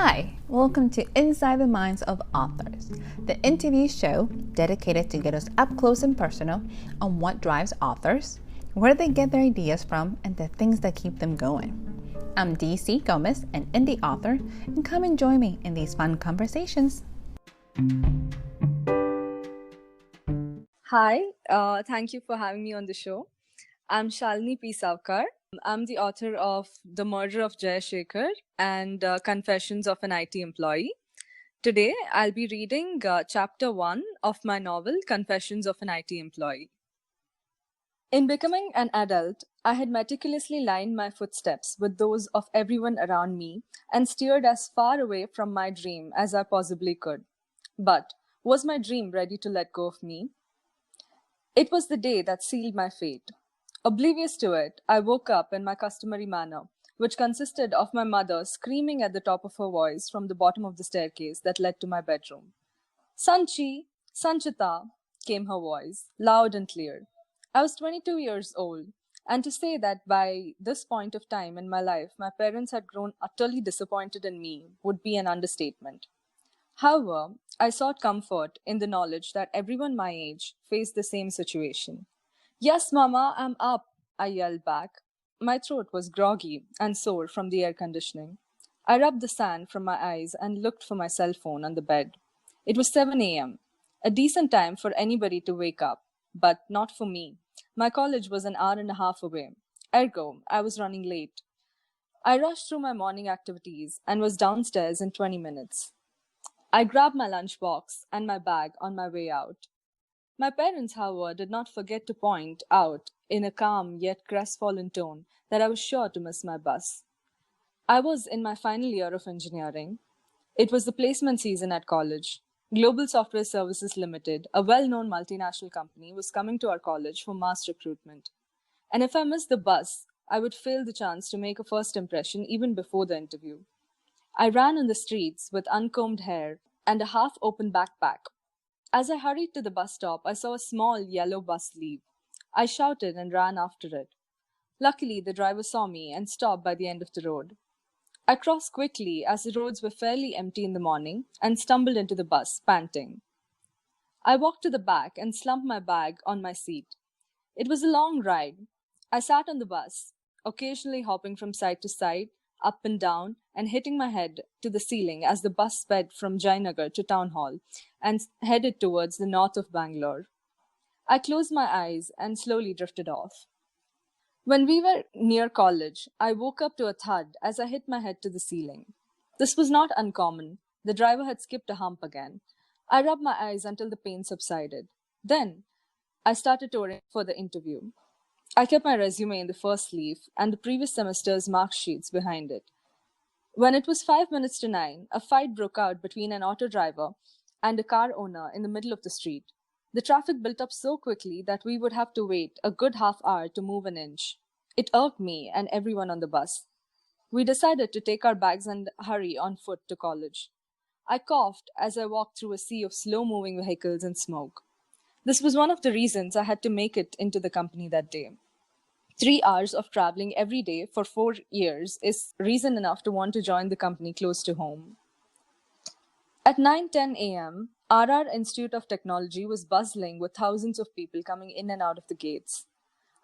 Hi, welcome to Inside the Minds of Authors, the interview show dedicated to get us up close and personal on what drives authors, where they get their ideas from, and the things that keep them going. I'm DC Gomez, an indie author, and come and join me in these fun conversations. Hi, thank you for having me on the show. I'm Shalini P. Sawkar. I'm the author of The Murder of Jay Shekhar and Confessions of an IT Employee. Today, I'll be reading chapter 1 of my novel, Confessions of an IT Employee. In becoming an adult, I had meticulously lined my footsteps with those of everyone around me and steered as far away from my dream as I possibly could. But was my dream ready to let go of me? It was the day that sealed my fate. Oblivious to it, I woke up in my customary manner, which consisted of my mother screaming at the top of her voice from the bottom of the staircase that led to my bedroom. Sanchi, Sanchita, came her voice, loud and clear. I was 22 years old, and to say that by this point of time in my life my parents had grown utterly disappointed in me would be an understatement. However, I sought comfort in the knowledge that everyone my age faced the same situation. Yes, Mama, I'm up, I yelled back. My throat was groggy and sore from the air conditioning. I rubbed the sand from my eyes and looked for my cell phone on the bed. It was 7 a.m., a decent time for anybody to wake up, but not for me. My college was an hour and a half away. Ergo, I was running late. I rushed through my morning activities and was downstairs in 20 minutes. I grabbed my lunchbox and my bag on my way out. My parents, however, did not forget to point out, in a calm yet crestfallen tone, that I was sure to miss my bus. I was in my final year of engineering. It was the placement season at college. Global Software Services Limited, a well-known multinational company, was coming to our college for mass recruitment. And if I missed the bus, I would fail the chance to make a first impression even before the interview. I ran on the streets with uncombed hair and a half-open backpack. As I hurried to the bus stop, I saw a small yellow bus leave. I shouted and ran after it. Luckily, the driver saw me and stopped by the end of the road. I crossed quickly as the roads were fairly empty in the morning and stumbled into the bus, panting. I walked to the back and slumped my bag on my seat. It was a long ride. I sat on the bus, occasionally hopping from side to side, up and down, and hitting my head to the ceiling as the bus sped from Jayanagar to Town Hall and headed towards the north of Bangalore. I closed my eyes and slowly drifted off. When we were near college, I woke up to a thud as I hit my head to the ceiling. This was not uncommon. The driver had skipped a hump again. I rubbed my eyes until the pain subsided. Then, I started touring for the interview. I kept my resume in the first leaf and the previous semester's mark sheets behind it. When it was 5 minutes to 9, a fight broke out between an auto driver and a car owner in the middle of the street. The traffic built up so quickly that we would have to wait a good half hour to move an inch. It irked me and everyone on the bus. We decided to take our bags and hurry on foot to college. I coughed as I walked through a sea of slow-moving vehicles and smoke. This was one of the reasons I had to make it into the company that day. 3 hours of traveling every day for 4 years is reason enough to want to join the company close to home. At 9:10 a.m., RR Institute of Technology was bustling with thousands of people coming in and out of the gates.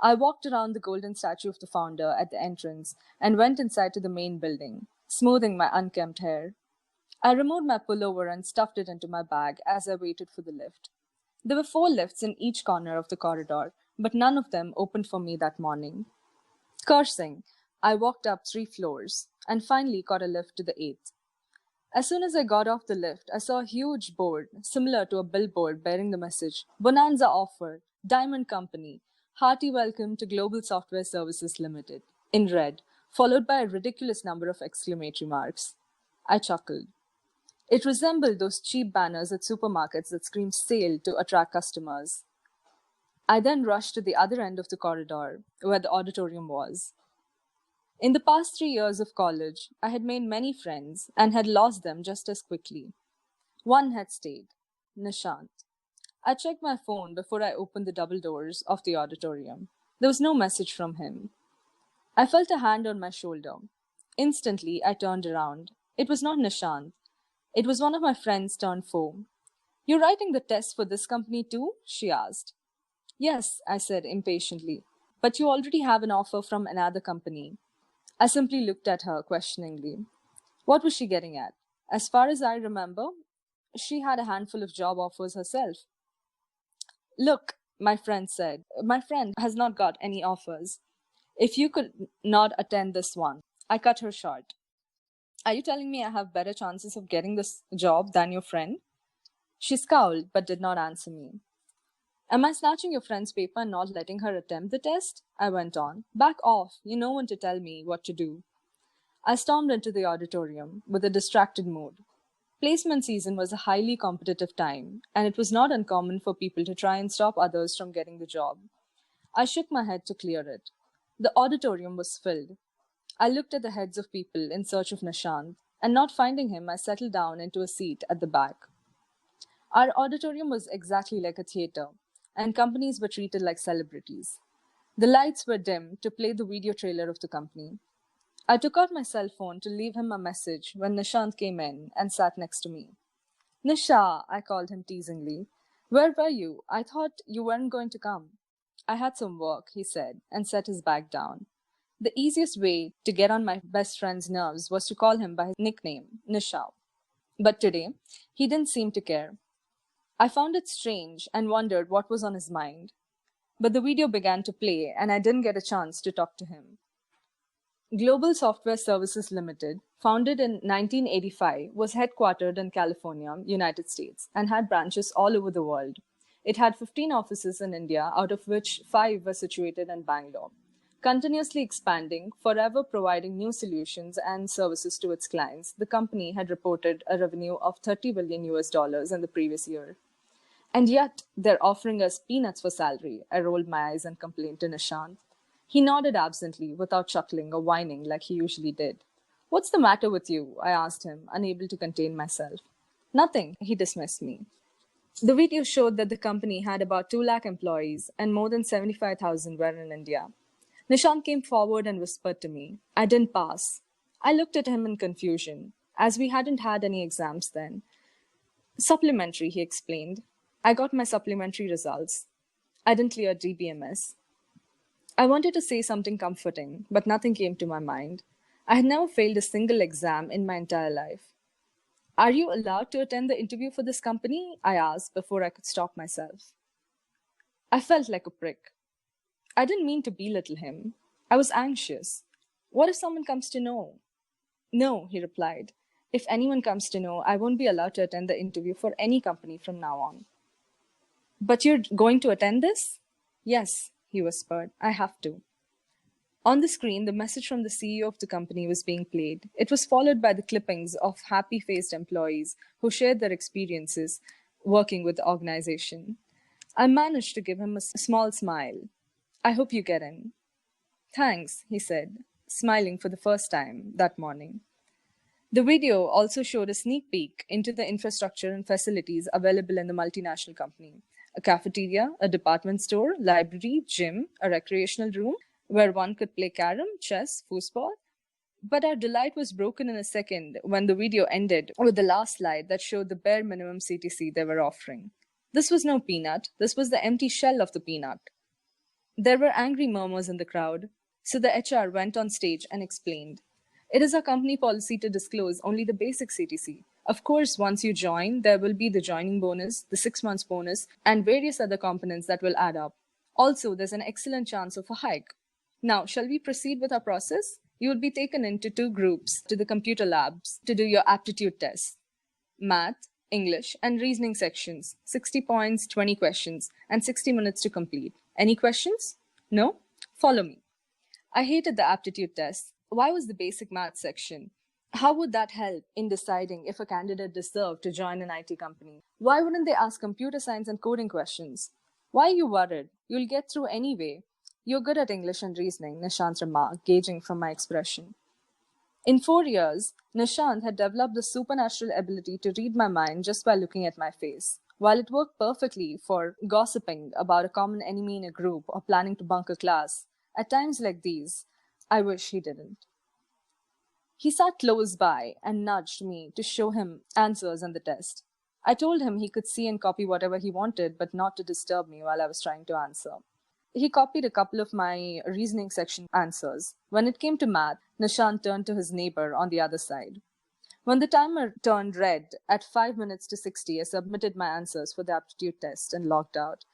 I walked around the golden statue of the founder at the entrance and went inside to the main building, smoothing my unkempt hair. I removed my pullover and stuffed it into my bag as I waited for the lift. There were 4 lifts in each corner of the corridor, but none of them opened for me that morning. Cursing, I walked up 3 floors and finally caught a lift to the 8th. As soon as I got off the lift, I saw a huge board, similar to a billboard bearing the message, Bonanza Offer, Diamond Company, Hearty Welcome to Global Software Services Limited, in red, followed by a ridiculous number of exclamatory marks. I chuckled. It resembled those cheap banners at supermarkets that scream sale to attract customers. I then rushed to the other end of the corridor, where the auditorium was. In the past 3 years of college, I had made many friends and had lost them just as quickly. One had stayed, Nishant. I checked my phone before I opened the double doors of the auditorium. There was no message from him. I felt a hand on my shoulder. Instantly, I turned around. It was not Nishant. It was one of my friends turned foe. "You're writing the test for this company too?" she asked. "Yes," I said impatiently. "But you already have an offer from another company." I simply looked at her questioningly. What was she getting at? As far as I remember, she had a handful of job offers herself. "Look," my friend said, "my friend has not got any offers. If you could not attend this one." I cut her short. "Are you telling me I have better chances of getting this job than your friend?" She scowled but did not answer me. "Am I snatching your friend's paper and not letting her attempt the test?" I went on. "Back off. You know when to tell me what to do." I stormed into the auditorium with a distracted mood. Placement season was a highly competitive time, and it was not uncommon for people to try and stop others from getting the job. I shook my head to clear it. The auditorium was filled. I looked at the heads of people in search of Nishant, and not finding him, I settled down into a seat at the back. Our auditorium was exactly like a theater, and companies were treated like celebrities. The lights were dim to play the video trailer of the company. I took out my cell phone to leave him a message when Nishant came in and sat next to me. "Nisha," I called him teasingly. "Where were you? I thought you weren't going to come." "I had some work," he said, and set his bag down. The easiest way to get on my best friend's nerves was to call him by his nickname, Nisha. But today, he didn't seem to care. I found it strange and wondered what was on his mind. But the video began to play, and I didn't get a chance to talk to him. Global Software Services Limited, founded in 1985, was headquartered in California, United States, and had branches all over the world. It had 15 offices in India, out of which 5 were situated in Bangalore. Continuously expanding, forever providing new solutions and services to its clients, the company had reported a revenue of $30 billion in the previous year. "And yet, they're offering us peanuts for salary," I rolled my eyes and complained to Nishant. He nodded absently, without chuckling or whining like he usually did. "What's the matter with you?" I asked him, unable to contain myself. "Nothing," he dismissed me. The video showed that the company had about 2 lakh employees, and more than 75,000 were in India. Nishant came forward and whispered to me. I didn't pass. I looked at him in confusion, as we hadn't had any exams then. "Supplementary," he explained. "I got my supplementary results. I didn't clear DBMS." I wanted to say something comforting, but nothing came to my mind. I had never failed a single exam in my entire life. "Are you allowed to attend the interview for this company?" I asked before I could stop myself. I felt like a prick. I didn't mean to belittle him. I was anxious. What if someone comes to know? "No," he replied. "If anyone comes to know, I won't be allowed to attend the interview for any company from now on." "But you're going to attend this?" "Yes," he whispered. "I have to." On the screen, the message from the CEO of the company was being played. It was followed by the clippings of happy-faced employees who shared their experiences working with the organization. I managed to give him a small smile. "I hope you get in." "Thanks," he said, smiling for the first time that morning. The video also showed a sneak peek into the infrastructure and facilities available in the multinational company. A cafeteria, a department store, library, gym, a recreational room where one could play carom, chess, foosball. But our delight was broken in a second when the video ended with the last slide that showed the bare minimum CTC they were offering. This was no peanut. This was the empty shell of the peanut. There were angry murmurs in the crowd, so the HR went on stage and explained. "It is our company policy to disclose only the basic CTC. Of course, once you join, there will be the joining bonus, the 6 months bonus, and various other components that will add up. Also, there's an excellent chance of a hike. Now, shall we proceed with our process? You will be taken into 2 groups to the computer labs to do your aptitude tests. Math, English, and reasoning sections, 60 points, 20 questions, and 60 minutes to complete. Any questions? No? Follow me." I hated the aptitude test. Why was the basic math section? How would that help in deciding if a candidate deserved to join an IT company? Why wouldn't they ask computer science and coding questions? "Why are you worried? You'll get through anyway. You're good at English and reasoning," Nishant remarked, gauging from my expression. In 4 years, Nishant had developed the supernatural ability to read my mind just by looking at my face. While it worked perfectly for gossiping about a common enemy in a group or planning to bunk a class, at times like these, I wish he didn't. He sat close by and nudged me to show him answers on the test. I told him he could see and copy whatever he wanted, but not to disturb me while I was trying to answer. He copied a couple of my reasoning section answers. When it came to math, Nishant turned to his neighbor on the other side. When the timer turned red at 5 minutes to 60, I submitted my answers for the aptitude test and logged out.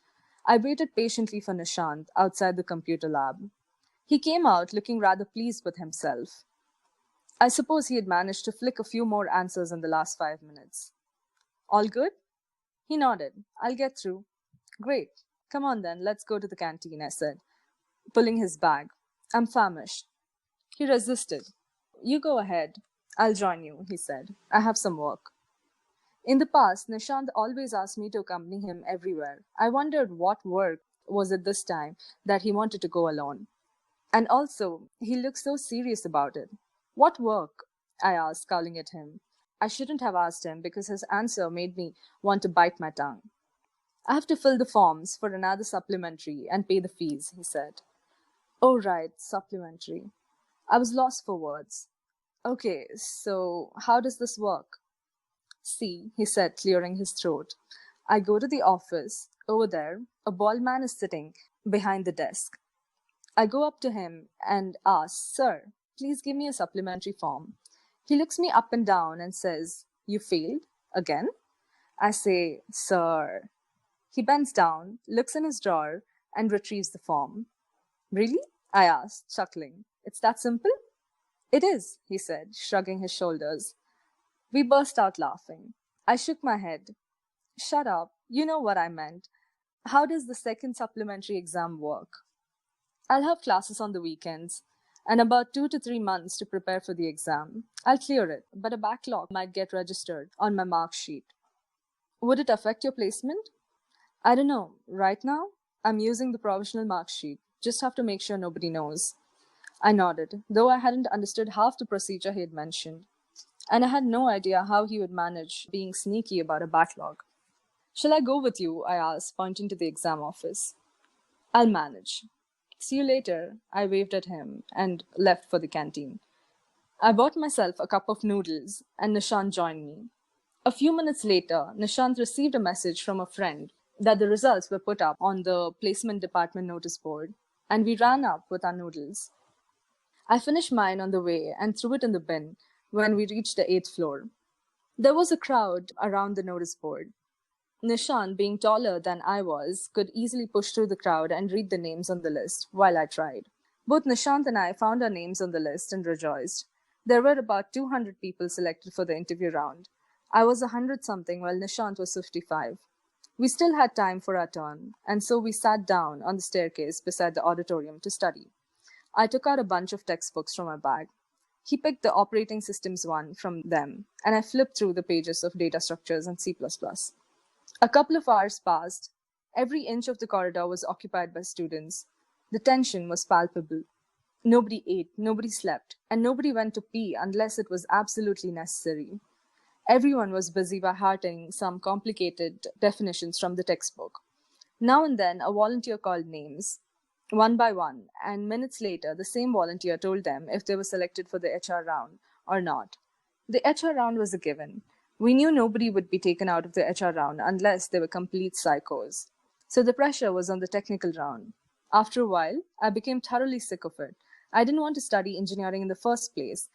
I waited patiently for Nishant outside the computer lab. He came out looking rather pleased with himself. I suppose he had managed to flick a few more answers in the last 5 minutes. All good? He nodded. I'll get through. Great. Come on then, let's go to the canteen, I said, pulling his bag. I'm famished. He resisted. You go ahead. I'll join you, he said. I have some work. In the past, Nishant always asked me to accompany him everywhere. I wondered what work was it this time that he wanted to go alone. And also, he looked so serious about it. What work? I asked, scowling at him. I shouldn't have asked him because his answer made me want to bite my tongue. I have to fill the forms for another supplementary and pay the fees, he said. Oh, right, supplementary. I was lost for words. Okay, so how does this work? See, he said, clearing his throat. I go to the office. Over there, a bald man is sitting behind the desk. I go up to him and ask, Sir, please give me a supplementary form. He looks me up and down and says, You failed? Again? I say, Sir. He bends down, looks in his drawer, and retrieves the form. Really? I asked, chuckling. It's that simple? It is, he said, shrugging his shoulders. We burst out laughing. I shook my head. Shut up. You know what I meant. How does the second supplementary exam work? I'll have classes on the weekends and about 2 to 3 months to prepare for the exam. I'll clear it, but a backlog might get registered on my mark sheet. Would it affect your placement? I don't know. Right now, I'm using the provisional mark sheet. Just have to make sure nobody knows. I nodded, though I hadn't understood half the procedure he had mentioned. And I had no idea how he would manage being sneaky about a backlog. Shall I go with you? I asked, pointing to the exam office. I'll manage. See you later, I waved at him and left for the canteen. I bought myself a cup of noodles and Nishant joined me. A few minutes later, Nishant received a message from a friend that the results were put up on the placement department notice board, and we ran up with our noodles. I finished mine on the way and threw it in the bin when we reached the 8th floor. There was a crowd around the notice board. Nishant, being taller than I was, could easily push through the crowd and read the names on the list, while I tried. Both Nishant and I found our names on the list and rejoiced. There were about 200 people selected for the interview round. I was 100-something while Nishant was 55. We still had time for our turn, and so we sat down on the staircase beside the auditorium to study. I took out a bunch of textbooks from my bag. He picked the operating systems one from them, and I flipped through the pages of data structures and C++. A couple of hours passed. Every inch of the corridor was occupied by students. The tension was palpable. Nobody ate, nobody slept, and nobody went to pee unless it was absolutely necessary. Everyone was busy by hearting some complicated definitions from the textbook. Now and then, a volunteer called names, one by one, and minutes later, the same volunteer told them if they were selected for the HR round or not. The HR round was a given. We knew nobody would be taken out of the HR round unless they were complete psychos. So the pressure was on the technical round. After a while, I became thoroughly sick of it. I didn't want to study engineering in the first place,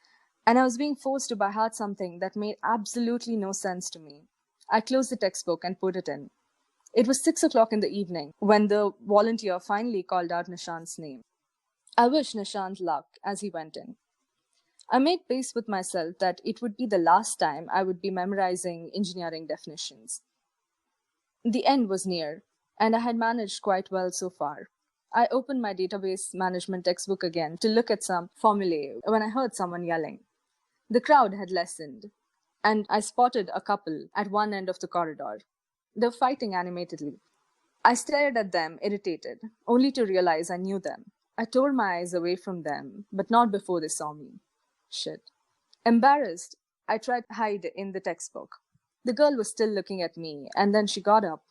and I was being forced to by heart something that made absolutely no sense to me. I closed the textbook and put it in. It was 6 o'clock in the evening when the volunteer finally called out Nishant's name. I wished Nishant luck as he went in. I made peace with myself that it would be the last time I would be memorizing engineering definitions. The end was near, and I had managed quite well so far. I opened my database management textbook again to look at some formulae when I heard someone yelling. The crowd had lessened, and I spotted a couple at one end of the corridor. They were fighting animatedly. I stared at them, irritated, only to realize I knew them. I tore my eyes away from them, but not before they saw me. Shit. Embarrassed, I tried to hide in the textbook. The girl was still looking at me, and then she got up.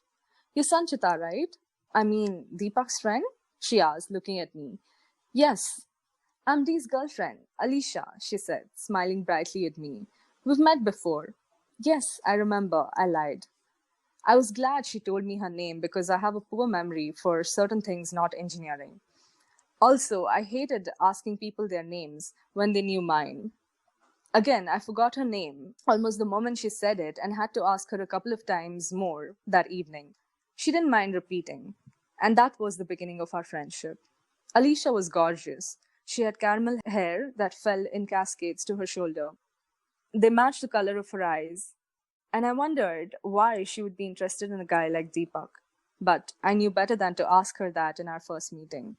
You're Sanchita, right? I mean, Deepak's friend? She asked, looking at me. Yes. I'm Dee's girlfriend, Alicia, she said, smiling brightly at me. We've met before. Yes, I remember, I lied. I was glad she told me her name because I have a poor memory for certain things not engineering. Also, I hated asking people their names when they knew mine. Again, I forgot her name almost the moment she said it and had to ask her a couple of times more that evening. She didn't mind repeating, and that was the beginning of our friendship. Alicia was gorgeous. She had caramel hair that fell in cascades to her shoulder. They matched the color of her eyes, and I wondered why she would be interested in a guy like Deepak. But I knew better than to ask her that in our first meeting.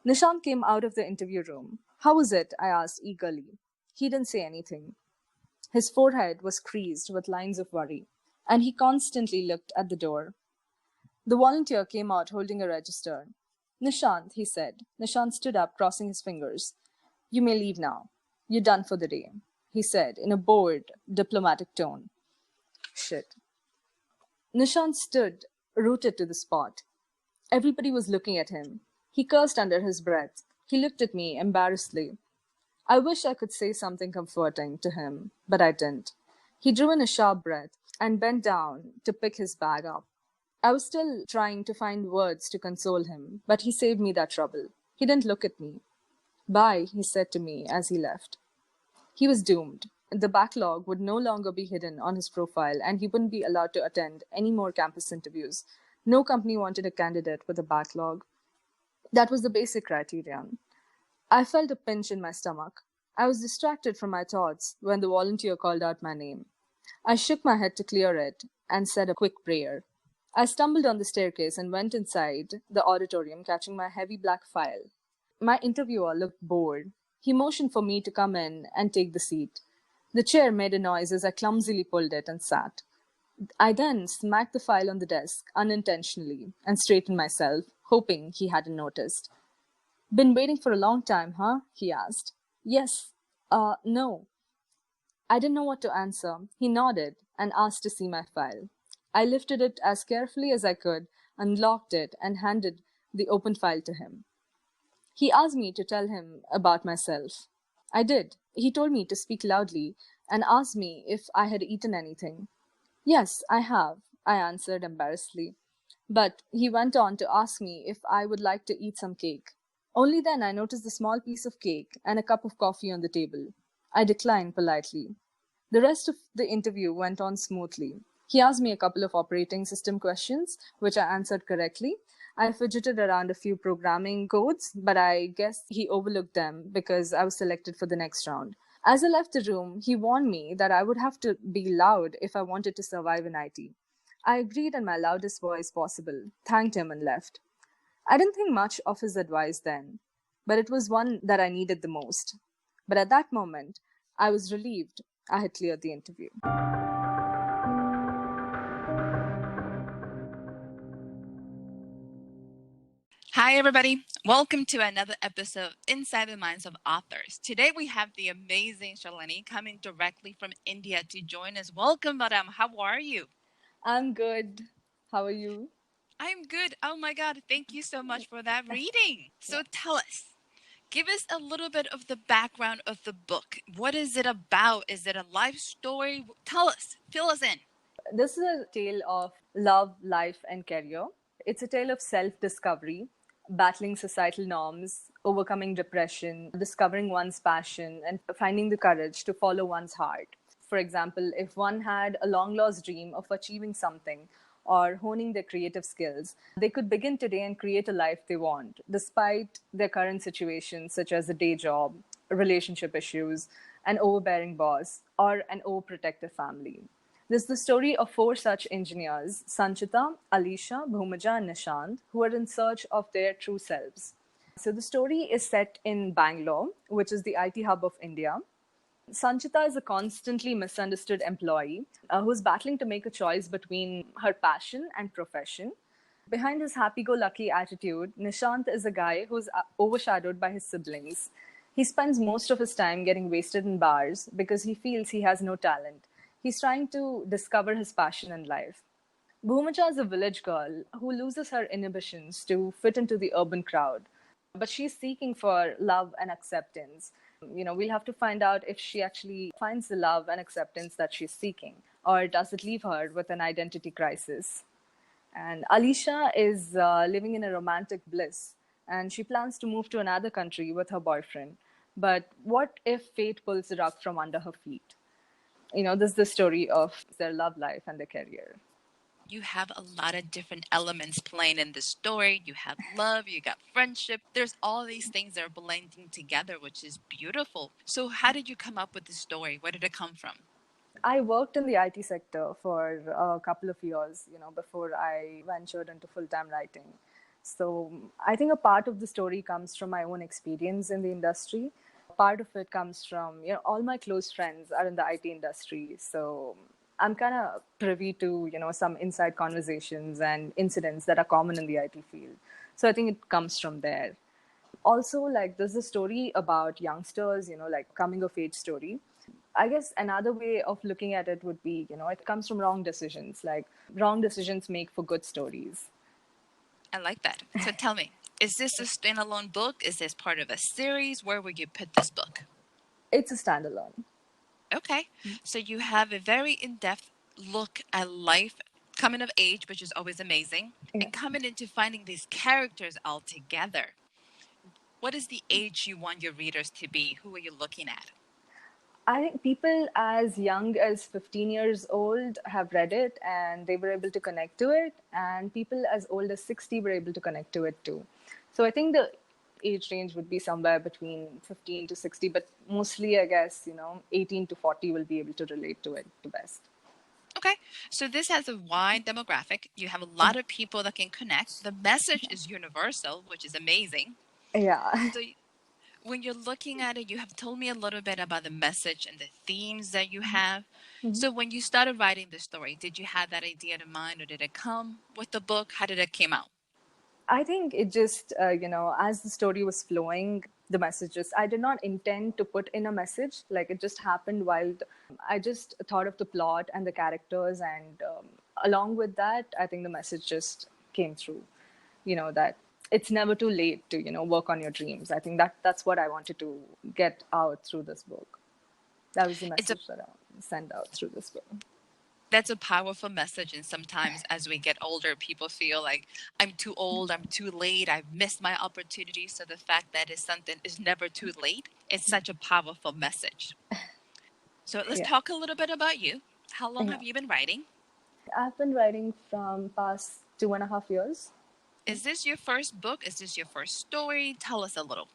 Nishant came out of the interview room. How was it? I asked eagerly. He didn't say anything. His forehead was creased with lines of worry, and he constantly looked at the door. The volunteer came out holding a register. Nishant, he said. Nishant stood up, crossing his fingers. You may leave now. You're done for the day, he said in a bored, diplomatic tone. Shit. Nishant stood, rooted to the spot. Everybody was looking at him. He cursed under his breath. He looked at me embarrassedly. I wish I could say something comforting to him, but I didn't. He drew in a sharp breath and bent down to pick his bag up. I was still trying to find words to console him, but he saved me that trouble. He didn't look at me. Bye, he said to me as he left. He was doomed. The backlog would no longer be hidden on his profile, and he wouldn't be allowed to attend any more campus interviews. No company wanted a candidate with a backlog. That was the basic criterion. I felt a pinch in my stomach. I was distracted from my thoughts when the volunteer called out my name. I shook my head to clear it and said a quick prayer. I stumbled on the staircase and went inside the auditorium, catching my heavy black file. My interviewer looked bored. He motioned for me to come in and take the seat. The chair made a noise as I clumsily pulled it and sat. I then smacked the file on the desk unintentionally and straightened myself, hoping he hadn't noticed. Been waiting for a long time, huh? He asked. Yes. No. I didn't know what to answer. He nodded and asked to see my file. I lifted it as carefully as I could, unlocked it, and handed the open file to him. He asked me to tell him about myself. I did. He told me to speak loudly and asked me if I had eaten anything. Yes, I have, I answered embarrassedly. But he went on to ask me if I would like to eat some cake. Only then I noticed the small piece of cake and a cup of coffee on the table. I declined politely. The rest of the interview went on smoothly. He asked me a couple of operating system questions, which I answered correctly. I fidgeted around a few programming codes, but I guess he overlooked them because I was selected for the next round. As I left the room, he warned me that I would have to be loud if I wanted to survive in IT. I agreed in my loudest voice possible, thanked him, and left. I didn't think much of his advice then, but it was one that I needed the most. But at that moment, I was relieved I had cleared the interview. Hi, everybody. Welcome to another episode of Inside the Minds of Authors. Today we have the amazing Shalini coming directly from India to join us. Welcome, madam. How are you? I'm good. How are you? I'm good. Oh my God. Thank you so much for that reading. So tell us, give us a little bit of the background of the book. What is it about? Is it a life story? Tell us. Fill us in. This is a tale of love, life, and career. It's a tale of self discovery, battling societal norms, overcoming depression, discovering one's passion, and finding the courage to follow one's heart. For example, if one had a long lost dream of achieving something or honing their creative skills, they could begin today and create a life they want, despite their current situations, such as a day job, relationship issues, an overbearing boss, or an overprotective family. This is the story of four such engineers, Sanchita, Alisha, Bhumaja, and Nishant, who are in search of their true selves. So the story is set in Bangalore, which is the IT hub of India. Sanchita is a constantly misunderstood employee who's battling to make a choice between her passion and profession. Behind his happy go lucky attitude, Nishant is a guy who's overshadowed by his siblings. He spends most of his time getting wasted in bars because he feels he has no talent. He's trying to discover his passion in life. Bhumaja is a village girl who loses her inhibitions to fit into the urban crowd. but she's seeking for love and acceptance. We'll have to find out if she actually finds the love and acceptance that she's seeking, or does it leave her with an identity crisis? And Alicia is living in a romantic bliss, and she plans to move to another country with her boyfriend. But what if fate pulls the rug from under her feet? This is the story of their love life and their career. You have a lot of different elements playing in the story. You have love, you got friendship. There's all these things that are blending together, which is beautiful. So, how did you come up with the story? Where did it come from? I worked in the IT sector for a couple of years, before I ventured into full-time writing. So I think a part of the story comes from my own experience in the industry. Part of it comes from, all my close friends are in the IT industry. So I'm kind of privy to, some inside conversations and incidents that are common in the IT field. So I think it comes from there. Also, like, there's a story about youngsters, like coming of age story. I guess another way of looking at it would be, it comes from wrong decisions. Like, wrong decisions make for good stories. I like that. So, tell me, is this a standalone book? Is this part of a series? Where would you put this book? It's a standalone. Okay. So, you have a very in depth look at life, coming of age, which is always amazing, Yeah. and coming into finding these characters all together. What is the age you want your readers to be? Who are you looking at? I think people as young as 15 years old have read it and they were able to connect to it, and people as old as 60 were able to connect to it too. So I think the age range would be somewhere between 15 to 60, but mostly, I guess, 18 to 40 will be able to relate to it the best. Okay, so this has a wide demographic. You have a lot of people that can connect. The message is universal, which is amazing. Yeah. So, when you're looking at it, you have told me a little bit about the message and the themes that you have. Mhm. So, when you started writing the story, did you have that idea in mind, or did it come with the book? How did it came out? I think it just, as the story was flowing, the messages, I did not intend to put in a message. Like, it just happened while I just thought of the plot and the characters. And along with that, I think the message just came through, that it's never too late to, work on your dreams. I think that's what I wanted to get out through this book. That was the It's a message that I sent out through this book. That's a powerful message, and sometimes as we get older, people feel like I'm too old, I'm too late, I've missed my opportunity. So the fact that it's something is never too late is such a powerful message. So let's Yeah. talk a little bit about you. How long Yeah. have you been writing? I've been writing from past 2.5 years. Is this your first book? Is this your first story? Tell us a little.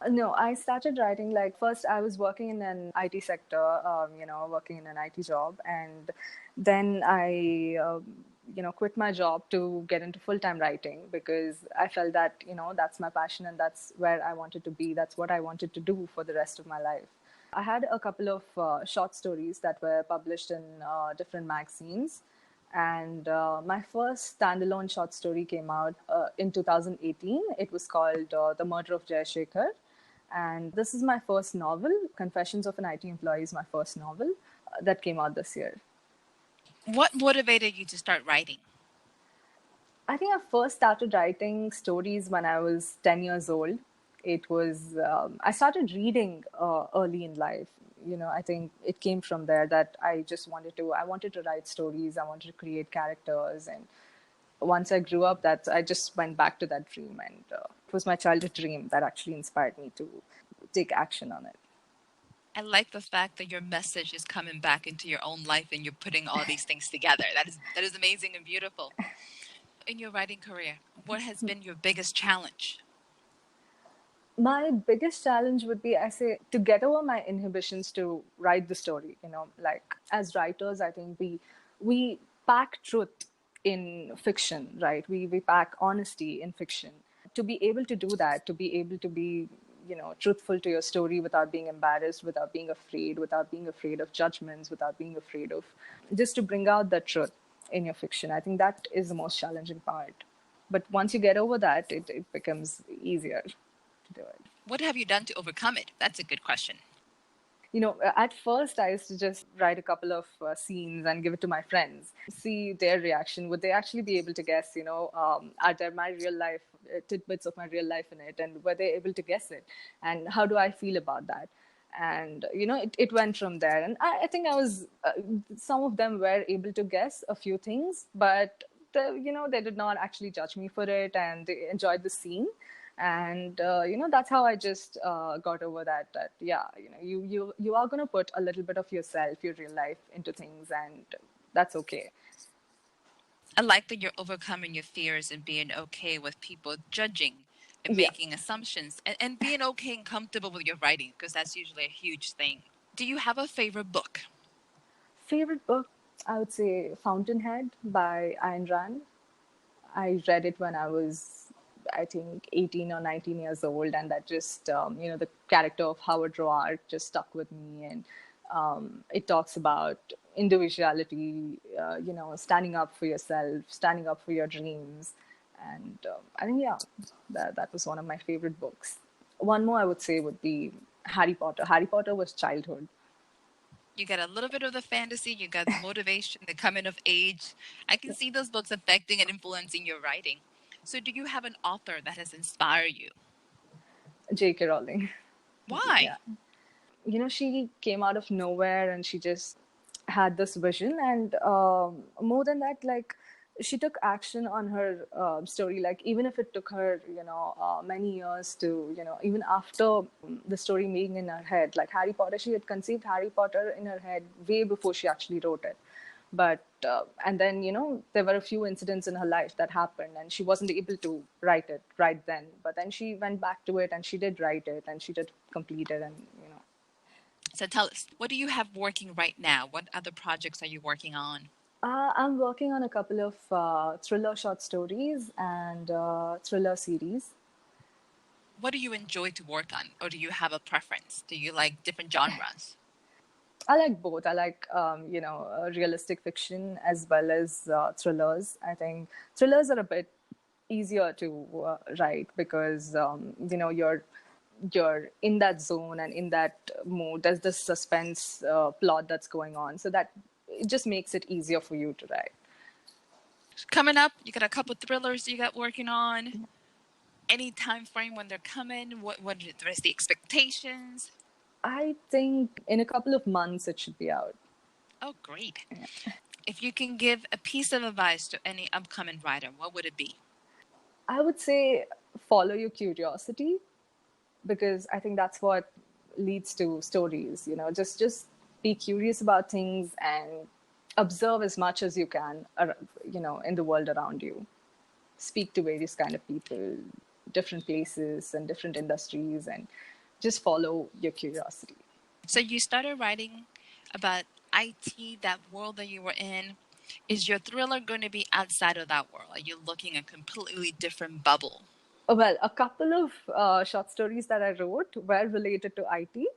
No, I started writing, like, first I was working in an IT sector, working in an IT job. And then I, quit my job to get into full-time writing because I felt that, that's my passion and that's where I wanted to be. That's what I wanted to do for the rest of my life. I had a couple of short stories that were published in different magazines. And my first standalone short story came out in 2018. It was called The Murder of Jay Shaker. And this is my first novel. Confessions of an IT Employee is my first novel that came out this year. What motivated you to start writing? I think I first started writing stories when I was 10 years old. It was, I started reading early in life. I think it came from there that I wanted to write stories, I wanted to create characters. And once I grew up, that I just went back to that dream. And it was my childhood dream that actually inspired me to take action on it. I like the fact that your message is coming back into your own life and you're putting all these things together. That is amazing and beautiful. In your writing career, what has been your biggest challenge? My biggest challenge would be, I say, to get over my inhibitions to write the story. Like, as writers, I think we pack truth in fiction, right? We pack honesty in fiction. To be able to do that, to be able to be, truthful to your story without being embarrassed, without being afraid of judgments, without being afraid of, just to bring out the truth in your fiction. I think that is the most challenging part. But once you get over that, it becomes easier to do it. What have you done to overcome it? That's a good question. At first I used to just write a couple of scenes and give it to my friends, see their reaction. Would they actually be able to guess, are there my real life tidbits of my real life in it, and were they able to guess it, and how do I feel about that? And it went from there, and I think I was some of them were able to guess a few things, but they did not actually judge me for it, and they enjoyed the scene. And that's how I just got over that yeah, you are going to put a little bit of yourself, your real life, into things, and that's okay. I like that you're overcoming your fears and being okay with people judging and Yeah. making assumptions, and being okay and comfortable with your writing, because that's usually a huge thing. Do you have a favorite book? Favorite book, I would say Fountainhead by Ayn Rand. I read it when I was, I think, 18 or 19 years old, and that just, the character of Howard Roark just stuck with me. And it talks about individuality, standing up for yourself, standing up for your dreams. And I think, yeah, that was one of my favorite books. One more I would say would be Harry Potter. Harry Potter was childhood. You got a little bit of the fantasy, you got the motivation, the coming of age. I can see those books affecting and influencing your writing. So, do you have an author that has inspired you? J.K. Rowling. Why? Yeah. She came out of nowhere and she just had this vision. And more than that, like, she took action on her story. Like, even if it took her, many years to, even after the story being in her head, like Harry Potter, she had conceived Harry Potter in her head way before she actually wrote it. But and then there were a few incidents in her life that happened, and she wasn't able to write it right then. But then she went back to it, and she did write it, and she did complete it, and So, tell us, what do you have working right now? What other projects are you working on? I'm working on a couple of thriller short stories and thriller series. What do you enjoy to work on? Or do you have a preference? Do you like different genres? I like both. I like, realistic fiction as well as thrillers. I think thrillers are a bit easier to write because, you're in that zone and in that mood. There's this suspense plot that's going on, so that it just makes it easier for you to write. Coming up, you got a couple thrillers you got working on. Any time frame when they're coming? What is the expectations? I think in a couple of months it should be out. Oh, great. If you can give a piece of advice to any upcoming writer, what would it be? I would say follow your curiosity, because I think that's what leads to stories. Just be curious about things and observe as much as you can, in the world around you. Speak to various kind of people, different places and different industries, and just follow your curiosity. So you started writing about IT, that world that you were in. Is your thriller going to be outside of that world? Are you looking at a completely different bubble? Well, a couple of short stories that I wrote were related to IT.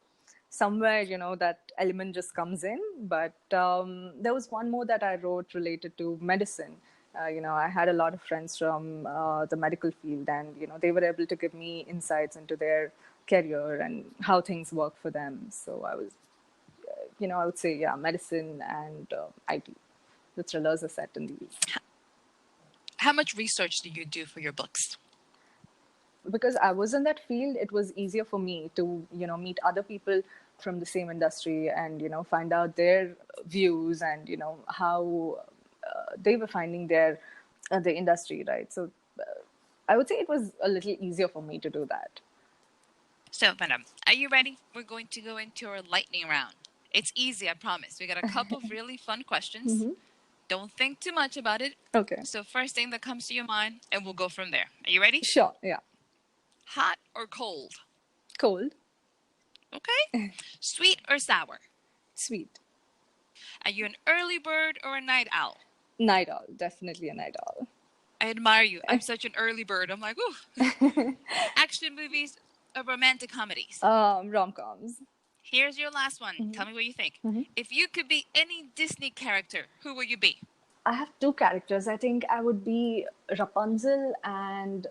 Somewhere, that element just comes in. But there was one more that I wrote related to medicine. I had a lot of friends from the medical field, and, they were able to give me insights into their career and how things work for them. So I was, I would say, yeah, medicine and IT. The thrillers are set in these. How much research do you do for your books? Because I was in that field, it was easier for me to, meet other people from the same industry and, find out their views and, how they were finding the industry, right? So I would say it was a little easier for me to do that. So, madam, are you ready? We're going to go into our lightning round. It's easy, I promise. We got a couple of really fun questions. Don't think too much about it. Okay. So, first thing that comes to your mind, and we'll go from there. Are you ready? Sure, yeah. Hot or cold? Cold. Okay. Sweet or sour? Sweet. Are you an early bird or a night owl? Night owl. Definitely a night owl. I admire you. I'm such an early bird. I'm like, ooh. Action movies or romantic comedies? Rom-coms. Here's your last one. Tell me what you think. If you could be any Disney character, who will you be? I have two characters. I think I would be Rapunzel and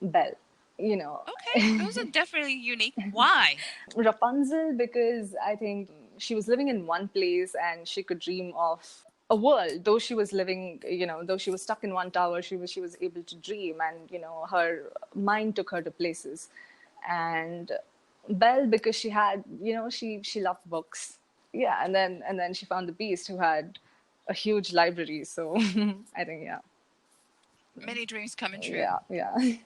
Belle. Okay, those are definitely unique. Why? Rapunzel, because I think she was living in one place and she could dream of a world. Though she was living, though she was stuck in one tower, she was able to dream, and her mind took her to places. And Belle, because she had, she loved books. Yeah, and then she found the Beast, who had a huge library. So I think, yeah. Many dreams coming true. Yeah, yeah.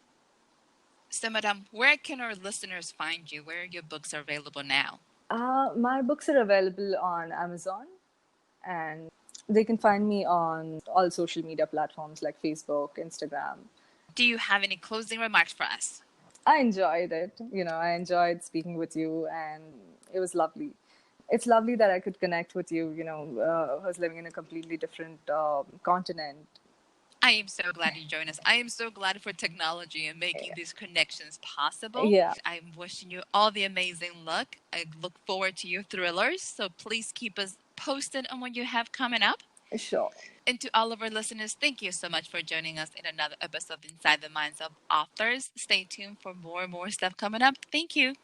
So, Madame, where can our listeners find you? Where are your books are available now? My books are available on Amazon, and they can find me on all social media platforms like Facebook, Instagram. Do you have any closing remarks for us? I enjoyed it. I enjoyed speaking with you, and it was lovely. It's lovely that I could connect with you, who's living in a completely different continent. I am so glad you joined us. I am so glad for technology and making these connections possible. Yeah, I'm wishing you all the amazing luck. I look forward to your thrillers. So please keep us posted on what you have coming up. sure. And to all of our listeners, thank you so much for joining us in another episode of Inside the Minds of Authors. Stay tuned for more and more stuff coming up. Thank you.